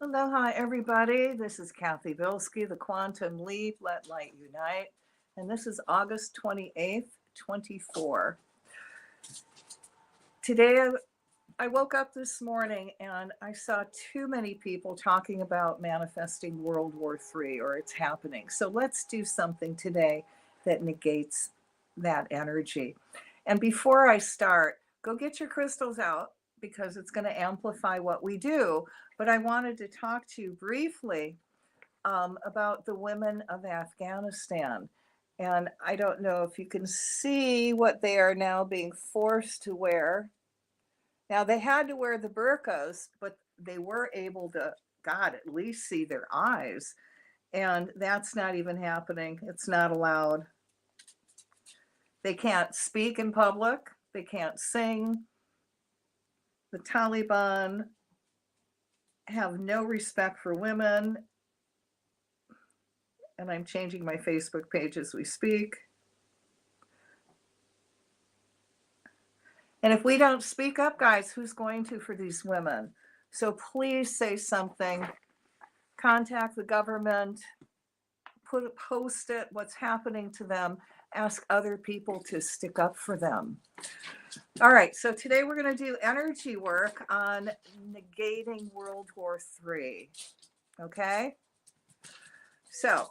Aloha, everybody. This is Cathy Bilsky, the Quantum Leap, Let Light Unite. And this is August 28th, 24. Today, I woke up this morning and I saw too many people talking about manifesting World War III or it's happening. So let's do something today that negates that energy. And before I start, go get your crystals out because it's going to amplify what we do. But I wanted to talk to you briefly about the women of Afghanistan. And I don't know if you can see what they are now being forced to wear. Now, they had to wear the burqas, but they were able to, God, at least see their eyes. And that's not even happening. It's not allowed. They can't speak in public, they can't sing. The Taliban have no respect for women. And I'm changing my Facebook page as we speak. And if we don't speak up, guys, who's going to for these women? So please say something. Contact the government. Post it. What's happening to them? Ask other people to stick up for them. All right. So today we're going to do energy work on negating World War III. Okay. So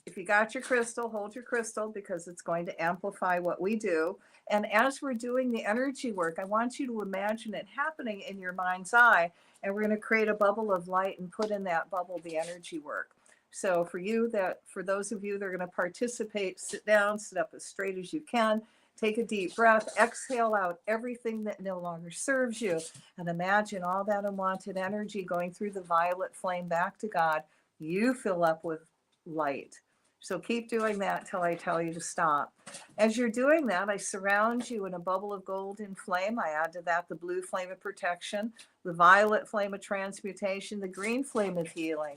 if you got your crystal, hold your crystal because it's going to amplify what we do. And as we're doing the energy work, I want you to imagine it happening in your mind's eye. And we're going to create a bubble of light and put in that bubble the energy work. So for those of you that are going to participate, sit down, sit up as straight as you can. Take a deep breath, exhale out everything that no longer serves you, and imagine all that unwanted energy going through the violet flame back to God. You fill up with light. So keep doing that till I tell you to stop. As you're doing that, I surround you in a bubble of golden flame. I add to that the blue flame of protection, the violet flame of transmutation, the green flame of healing.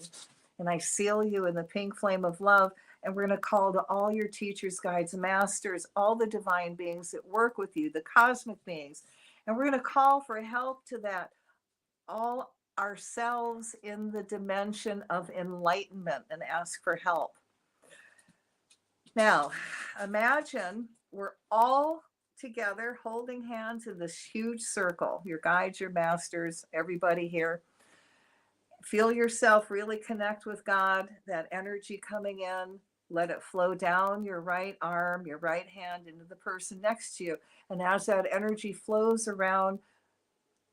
And I seal you in the pink flame of love. And we're going to call to all your teachers, guides, masters, all the divine beings that work with you, the cosmic beings. And we're going to call for help to that, all ourselves in the dimension of enlightenment, and ask for help. Now, imagine we're all together holding hands in this huge circle, your guides, your masters, everybody here. Feel yourself really connect with God, that energy coming in. Let it flow down your right arm, your right hand into the person next to you. And as that energy flows around,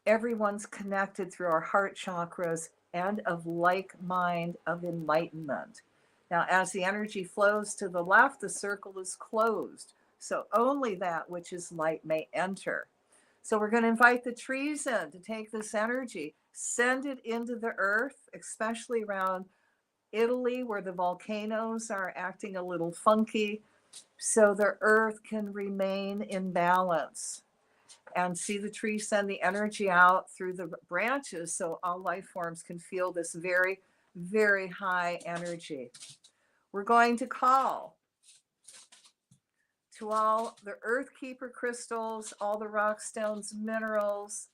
everyone's connected through our heart chakras and of like mind of enlightenment. Now, as the energy flows to the left, the circle is closed. So only that which is light may enter. So we're going to invite the trees in to take this energy, send it into the earth, especially around Italy where the volcanoes are acting a little funky, so the earth can remain in balance. And see the tree send the energy out through the branches so all life forms can feel this very, very high energy. We're going to call to all the earth keeper crystals, all the rock stones, minerals,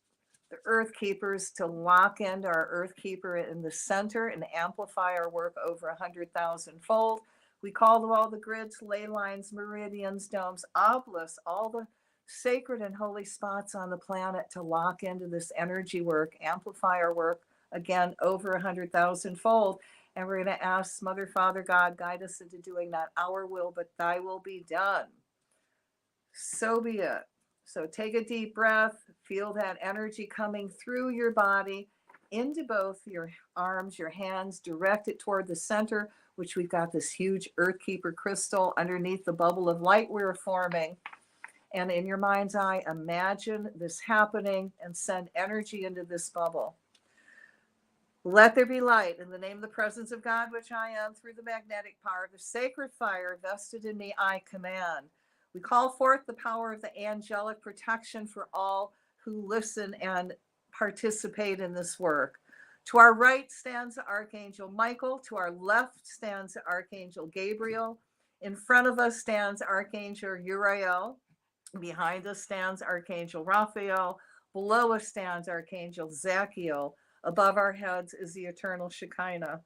the earth keepers to lock into our earth keeper in the center and amplify our work over 100,000 fold. We call to all the grids, ley lines, meridians, domes, obelisks, all the sacred and holy spots on the planet to lock into this energy work, amplify our work again over 100,000 fold. And we're going to ask Mother, Father, God, guide us into doing not our will, but thy will be done. So be it. So take a deep breath, feel that energy coming through your body into both your arms, your hands, direct it toward the center, which we've got this huge earth keeper crystal underneath the bubble of light we're forming. And in your mind's eye, imagine this happening and send energy into this bubble. Let there be light in the name of the presence of God, which I am, through the magnetic power of the sacred fire vested in me, I command. We call forth the power of the angelic protection for all who listen and participate in this work. To our right stands Archangel Michael. To our left stands Archangel Gabriel. In front of us stands Archangel Uriel. Behind us stands Archangel Raphael. Below us stands Archangel Zachiel. Above our heads is the eternal Shekinah.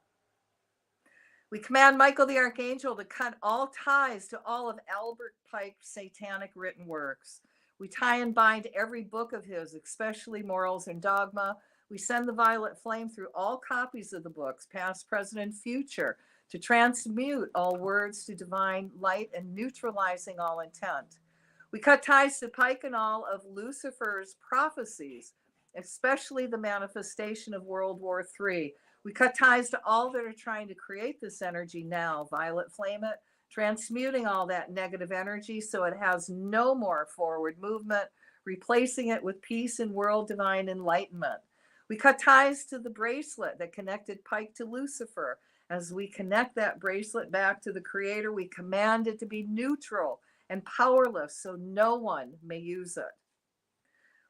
We command Michael the Archangel to cut all ties to all of Albert Pike's satanic written works. We tie and bind every book of his, especially Morals and Dogma. We send the violet flame through all copies of the books, past, present, and future, to transmute all words to divine light and neutralizing all intent. We cut ties to Pike and all of Lucifer's prophecies, especially the manifestation of World War III. We cut ties to all that are trying to create this energy now. Violet flame it, transmuting all that negative energy so it has no more forward movement, replacing it with peace and world divine enlightenment. We cut ties to the bracelet that connected Pike to Lucifer. As we connect that bracelet back to the Creator, we command it to be neutral and powerless so no one may use it.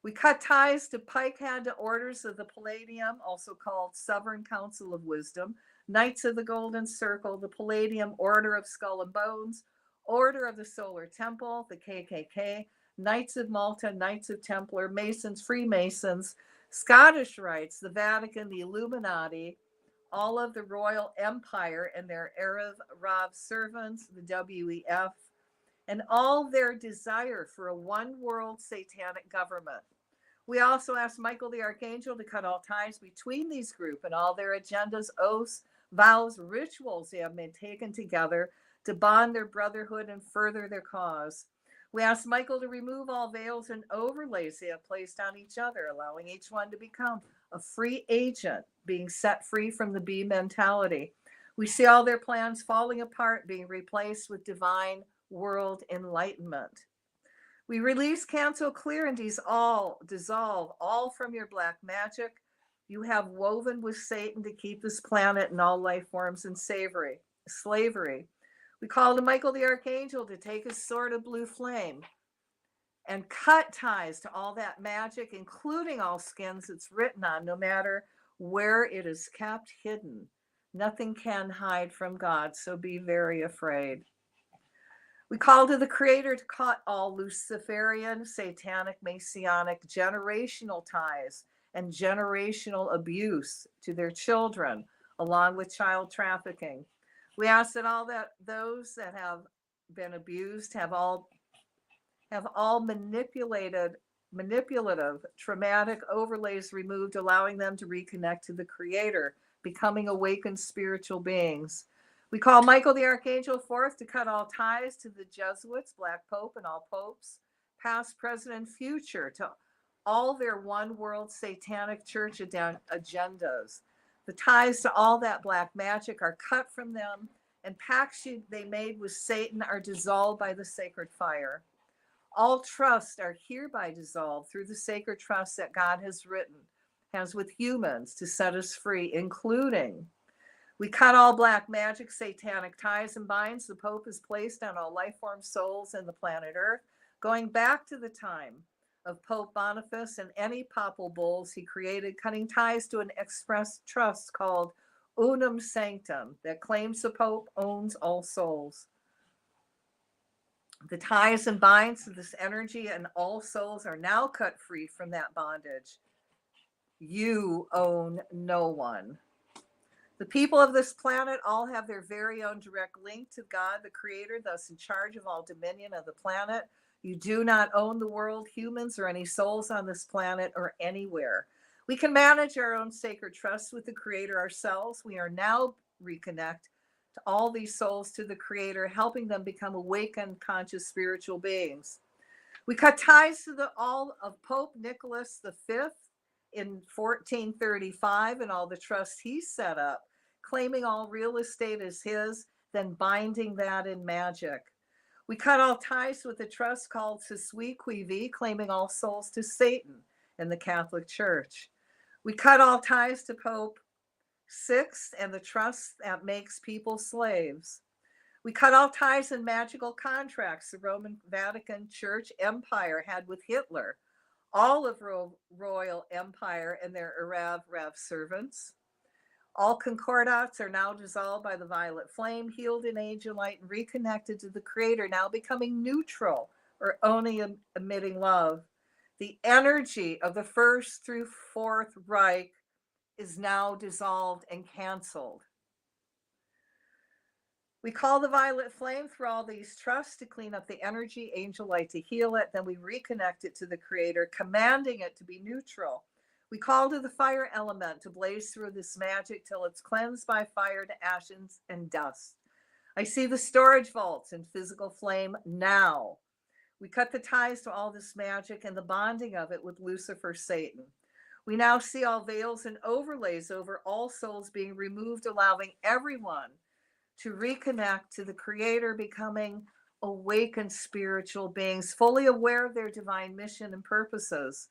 We cut ties to Pike had to orders of the Palladium, also called Sovereign Council of Wisdom, Knights of the Golden Circle, the Palladium Order of Skull and Bones, Order of the Solar Temple, the KKK, Knights of Malta, Knights of Templar, Masons, Freemasons, Scottish Rites, the Vatican, the Illuminati, all of the Royal Empire and their Erev Rav servants, the WEF, and all their desire for a one world satanic government. We also asked Michael the Archangel to cut all ties between these groups and all their agendas, oaths, vows, rituals they have been taken together to bond their brotherhood and further their cause. We asked Michael to remove all veils and overlays they have placed on each other, allowing each one to become a free agent, being set free from the bee mentality. We see all their plans falling apart, being replaced with divine world enlightenment. We release, cancel, clear, and dissolve all from your black magic you have woven with Satan to keep this planet and all life forms in slavery. We call to Michael the Archangel to take his sword of blue flame and cut ties to all that magic, including all skins it's written on, no matter where it is kept hidden. Nothing can hide from God, so be very afraid. We call to the Creator to cut all Luciferian, satanic, Messianic, generational ties and generational abuse to their children, along with child trafficking. We ask that those that have been abused have all manipulative, traumatic overlays removed, allowing them to reconnect to the Creator, becoming awakened spiritual beings. We call Michael the Archangel forth to cut all ties to the Jesuits, Black Pope, and all popes, past, present, and future, to all their one world satanic church agendas. The ties to all that black magic are cut from them, and pacts they made with Satan are dissolved by the sacred fire. All trusts are hereby dissolved through the sacred trust that God has with humans to set us free, including we cut all black magic, satanic ties and binds the Pope has placed on all life form souls in the planet Earth, going back to the time of Pope Boniface and any papal bulls he created, cutting ties to an express trust called Unum Sanctum that claims the Pope owns all souls. The ties and binds of this energy and all souls are now cut free from that bondage. You own no one. The people of this planet all have their very own direct link to God, the Creator, thus in charge of all dominion of the planet. You do not own the world, humans, or any souls on this planet or anywhere. We can manage our own sacred trust with the Creator ourselves. We are now reconnect to all these souls to the Creator, helping them become awakened, conscious spiritual beings. We cut ties to all of Pope Nicholas V in 1435 and all the trusts he set up, claiming all real estate as his, then binding that in magic. We cut all ties with a trust called Se Sui Qui Vi, claiming all souls to Satan in the Catholic Church. We cut all ties to Pope VI and the trust that makes people slaves. We cut all ties and magical contracts the Roman Vatican Church Empire had with Hitler, all of Royal Empire and their Erev Rav servants. All concordats are now dissolved by the violet flame, healed in angel light, and reconnected to the Creator, now becoming neutral or only emitting love. The energy of the First through Fourth Reich is now dissolved and canceled. We call the violet flame through all these trusts to clean up the energy, angel light to heal it. Then we reconnect it to the creator, commanding it to be neutral. We call to the fire element to blaze through this magic till it's cleansed by fire to ashes and dust. I see the storage vaults in physical flame now. We cut the ties to all this magic and the bonding of it with Lucifer, Satan. We now see all veils and overlays over all souls being removed, allowing everyone to reconnect to the creator, becoming awakened spiritual beings, fully aware of their divine mission and purposes.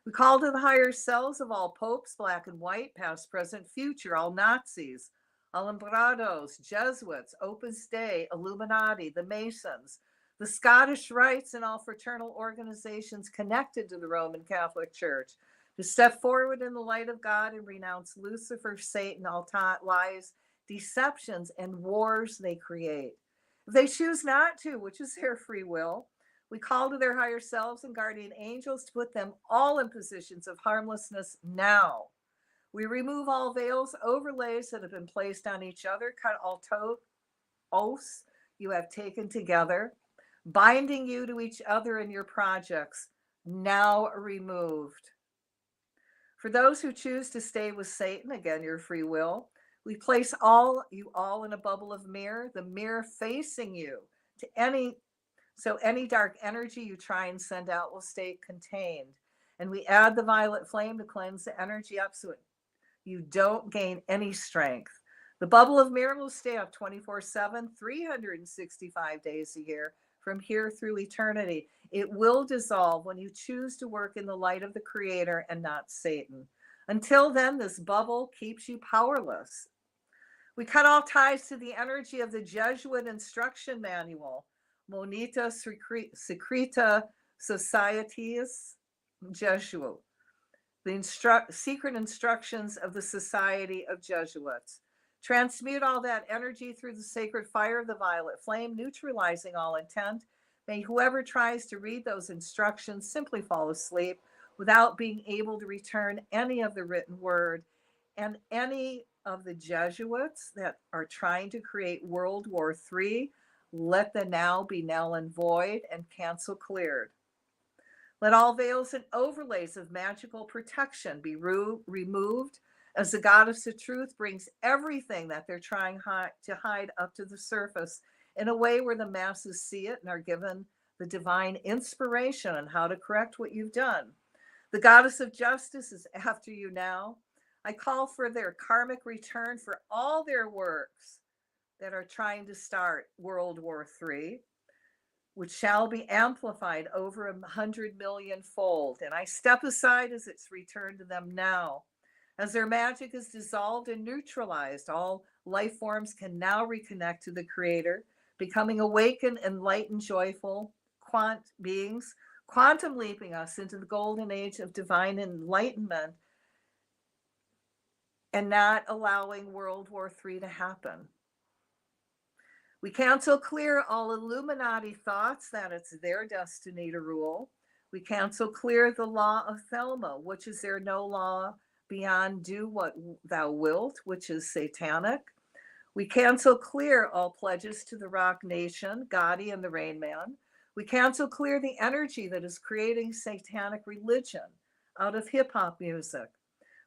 We call to the higher selves of all popes, black and white, past, present, future, all Nazis, Alumbrados, Jesuits, Opus Dei, Illuminati, the Masons, the Scottish Rites, and all fraternal organizations connected to the Roman Catholic Church, to step forward in the light of God and renounce Lucifer, Satan, all lies, deceptions, and wars they create. If they choose not to, which is their free will, we call to their higher selves and guardian angels to put them all in positions of harmlessness now. We remove all veils, overlays that have been placed on each other, cut all oaths you have taken together, binding you to each other in your projects, now removed. For those who choose to stay with Satan, again, your free will, we place you all in a bubble of mirror, the mirror facing you to any dark energy you try and send out will stay contained. And we add the violet flame to cleanse the energy up so you don't gain any strength. The bubble of mirror will stay up 24/7, 365 days a year, from here through eternity. It will dissolve when you choose to work in the light of the creator and not Satan. Until then, this bubble keeps you powerless. We cut all ties to the energy of the Jesuit instruction manual, Monita Secreta Societies Jesuit, the secret instructions of the Society of Jesuits. Transmute all that energy through the sacred fire of the violet flame, neutralizing all intent. May whoever tries to read those instructions simply fall asleep without being able to return any of the written word. And any of the Jesuits that are trying to create World War III, let the now be null and void and cancel cleared. Let all veils and overlays of magical protection be removed as the goddess of truth brings everything that they're trying to hide up to the surface in a way where the masses see it and are given the divine inspiration on how to correct what you've done. The goddess of justice is after you now. I call for their karmic return for all their works that are trying to start World War III, which shall be amplified over 100 million fold. And I step aside as it's returned to them now. As their magic is dissolved and neutralized, all life forms can now reconnect to the creator, becoming awakened, enlightened, joyful beings, quantum leaping us into the golden age of divine enlightenment and not allowing World War III to happen. We cancel clear all Illuminati thoughts that it's their destiny to rule. We cancel clear the law of Thelma, which is there no law beyond do what thou wilt, which is satanic. We cancel clear all pledges to the Rock Nation, Gotti and the Rain Man. We cancel clear the energy that is creating satanic religion out of hip hop music.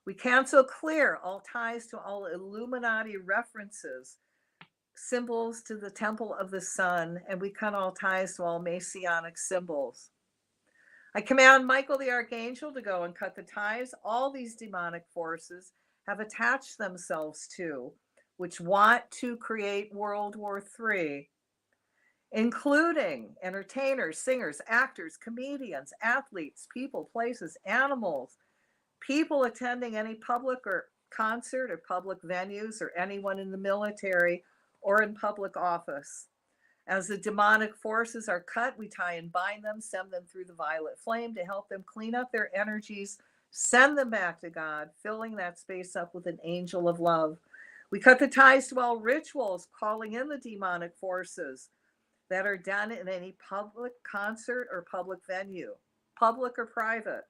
We cancel clear all ties to all Illuminati references, symbols to the Temple of the Sun, and we cut all ties to all Messianic symbols. I command Michael the Archangel to go and cut the ties all these demonic forces have attached themselves to, which want to create World War III, including entertainers, singers, actors, comedians, athletes, people, places, animals, people attending any public or concert or public venues, or anyone in the military or in public office. As the demonic forces are cut, we tie and bind them, send them through the violet flame to help them clean up their energies, send them back to God, filling that space up with an angel of love. We cut the ties to all rituals, calling in the demonic forces that are done in any public concert or public venue, public or private.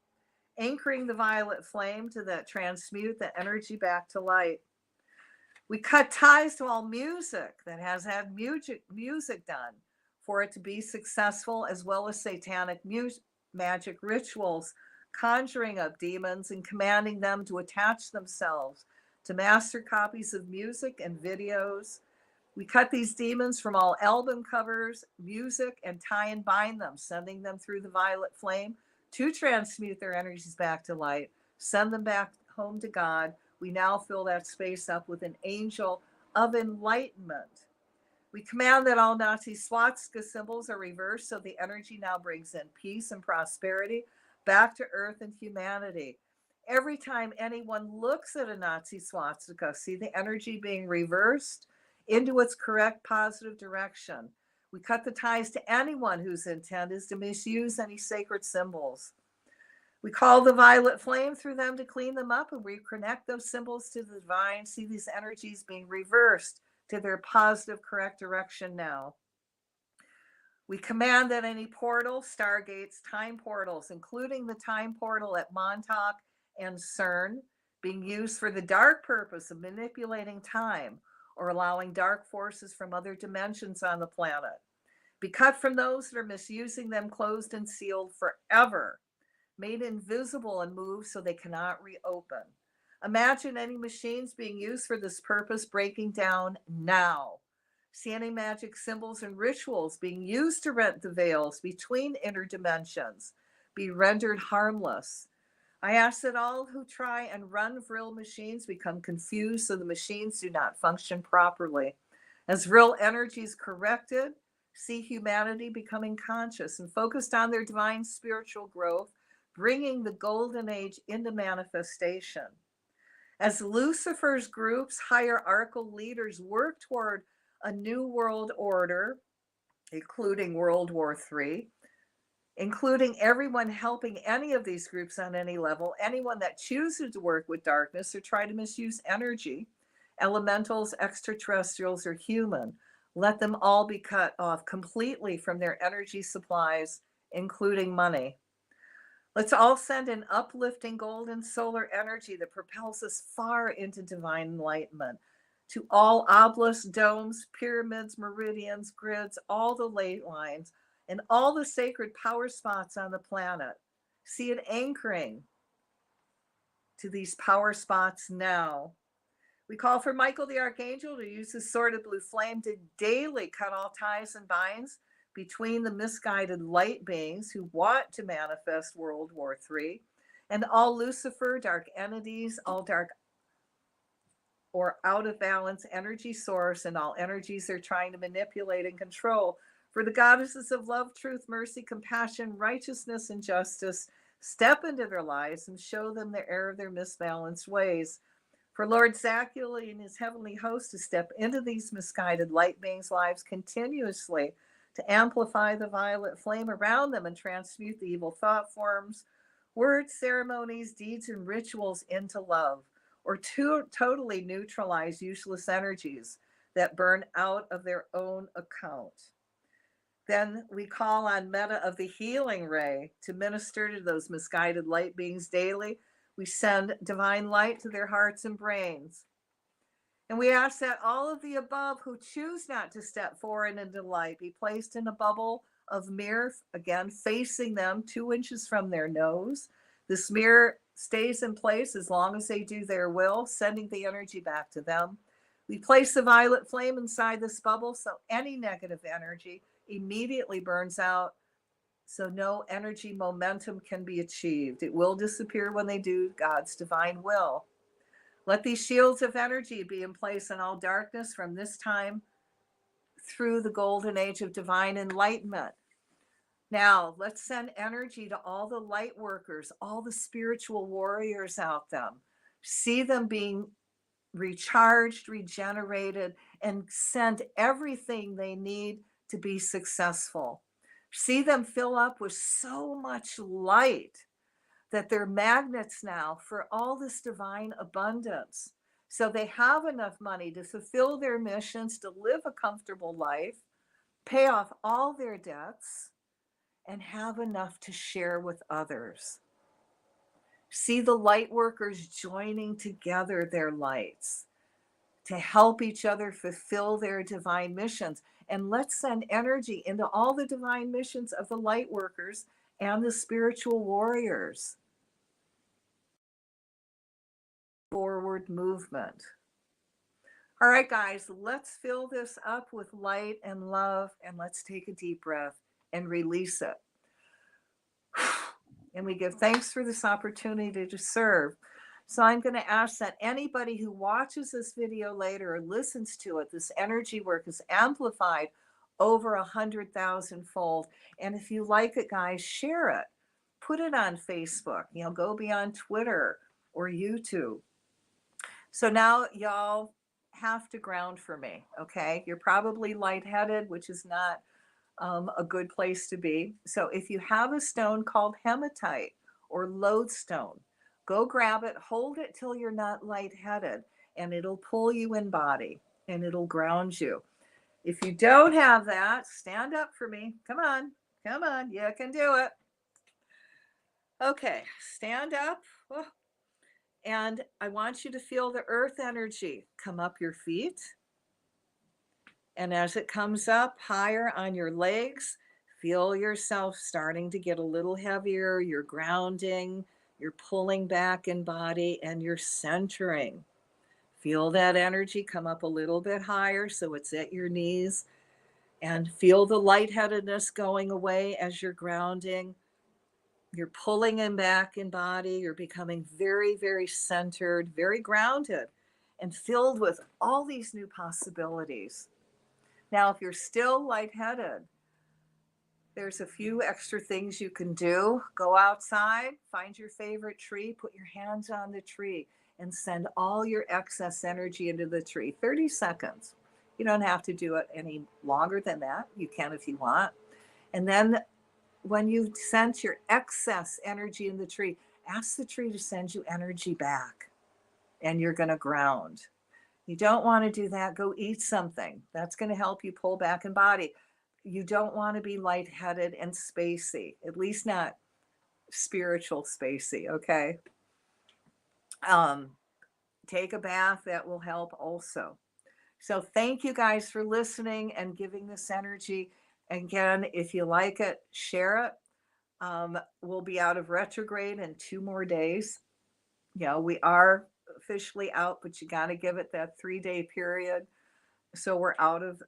anchoring the violet flame to that transmute the energy back to light. We cut ties to all music that has had music done for it to be successful, as well as satanic magic rituals, conjuring up demons and commanding them to attach themselves to master copies of music and videos. We cut these demons from all album covers, music, and tie and bind them, sending them through the violet flame to transmute their energies back to light, send them back home to God. We now fill that space up with an angel of enlightenment. We command that all Nazi swastika symbols are reversed, so the energy now brings in peace and prosperity back to earth and humanity. Every time anyone looks at a Nazi swastika, see the energy being reversed into its correct positive direction. We cut the ties to anyone whose intent is to misuse any sacred symbols. We call the violet flame through them to clean them up and reconnect those symbols to the divine. See these energies being reversed to their positive, correct direction now. We command that any portals, stargates, time portals, including the time portal at Montauk and CERN, being used for the dark purpose of manipulating time or allowing dark forces from other dimensions on the planet, be cut from those that are misusing them, closed and sealed forever, made invisible and moved so they cannot reopen. Imagine any machines being used for this purpose breaking down now. See any magic symbols and rituals being used to rent the veils between interdimensions be rendered harmless. I ask that all who try and run Vril machines become confused so the machines do not function properly. As Vril energy is corrected, see humanity becoming conscious and focused on their divine spiritual growth, bringing the golden age into manifestation. As Lucifer's group's hierarchical leaders work toward a new world order, including World War III, including everyone helping any of these groups on any level, anyone that chooses to work with darkness or try to misuse energy, elementals, extraterrestrials, or human, let them all be cut off completely from their energy supplies, including money. Let's all send an uplifting golden solar energy that propels us far into divine enlightenment to all obelisks, domes, pyramids, meridians, grids, all the ley lines, and all the sacred power spots on the planet. See it anchoring to these power spots now. We call for Michael the Archangel to use his sword of blue flame to daily cut all ties and binds between the misguided light beings who want to manifest World War III and all Lucifer, dark entities, all dark or out of balance energy source, and all energies they're trying to manipulate and control. For the goddesses of love, truth, mercy, compassion, righteousness, and justice step into their lives and show them the error of their misbalanced ways. For Lord Zachiel and his heavenly host to step into these misguided light beings' lives continuously to amplify the violet flame around them and transmute the evil thought forms, words, ceremonies, deeds, and rituals into love, or to totally neutralize useless energies that burn out of their own account. Then we call on Meta of the healing ray to minister to those misguided light beings daily. We send divine light to their hearts and brains. And we ask that all of the above who choose not to step forward into light be placed in a bubble of mirror, again, facing them 2 inches from their nose. This mirror stays in place as long as they do their will, sending the energy back to them. We place the violet flame inside this bubble so any negative energy immediately burns out, so no energy momentum can be achieved. It will disappear when they do God's divine will. Let these shields of energy be in place in all darkness from this time through the golden age of divine enlightenment. Now, let's send energy to all the light workers, all the spiritual warriors out there. See them being recharged, regenerated, and send everything they need to be successful. See them fill up with so much light that they're magnets now for all this divine abundance. So they have enough money to fulfill their missions, to live a comfortable life, pay off all their debts, and have enough to share with others. See the light workers joining together their lights to help each other fulfill their divine missions. And let's send energy into all the divine missions of the light workers and the spiritual warriors. Forward movement. All right, guys, let's fill this up with light and love, and let's take a deep breath and release it. And we give thanks for this opportunity to serve. So I'm going to ask that anybody who watches this video later or listens to it, this energy work is amplified over 100,000 fold. And if you like it, guys, share it. Put it on Facebook. Go be on Twitter or YouTube. So now y'all have to ground for me, okay? You're probably lightheaded, which is not a good place to be. So if you have a stone called hematite or lodestone, go grab it, hold it till you're not lightheaded, and it'll pull you in body and it'll ground you. If you don't have that, stand up for me. Come on, you can do it. Okay, stand up. Oh. And I want you to feel the earth energy come up your feet. And as it comes up higher on your legs, feel yourself starting to get a little heavier. You're grounding, you're pulling back in body, and you're centering. Feel that energy come up a little bit higher so it's at your knees. And feel the lightheadedness going away as you're grounding. You're pulling in back in body. You're becoming very, very centered, very grounded, and filled with all these new possibilities. Now, if you're still lightheaded, there's a few extra things you can do. Go outside, find your favorite tree, put your hands on the tree, and send all your excess energy into the tree. 30 seconds. You don't have to do it any longer than that. You can if you want. And then when you sense your excess energy in the tree, ask the tree to send you energy back, and you're going to ground. You don't want to do that. Go eat something. That's going to help you pull back in body. You don't want to be lightheaded and spacey, at least not spiritual spacey, okay? Take a bath. That will help also. So thank you guys for listening and giving this energy. Again, if you like it, share it. We'll be out of retrograde in 2 more days. We are officially out, but you got to give it that 3-day period. So we're out of,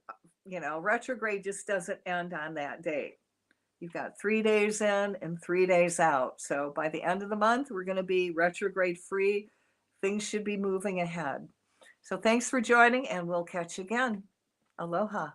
retrograde just doesn't end on that date. You've got 3 days in and 3 days out. So by the end of the month, we're going to be retrograde free. Things should be moving ahead. So thanks for joining, and we'll catch you again. Aloha.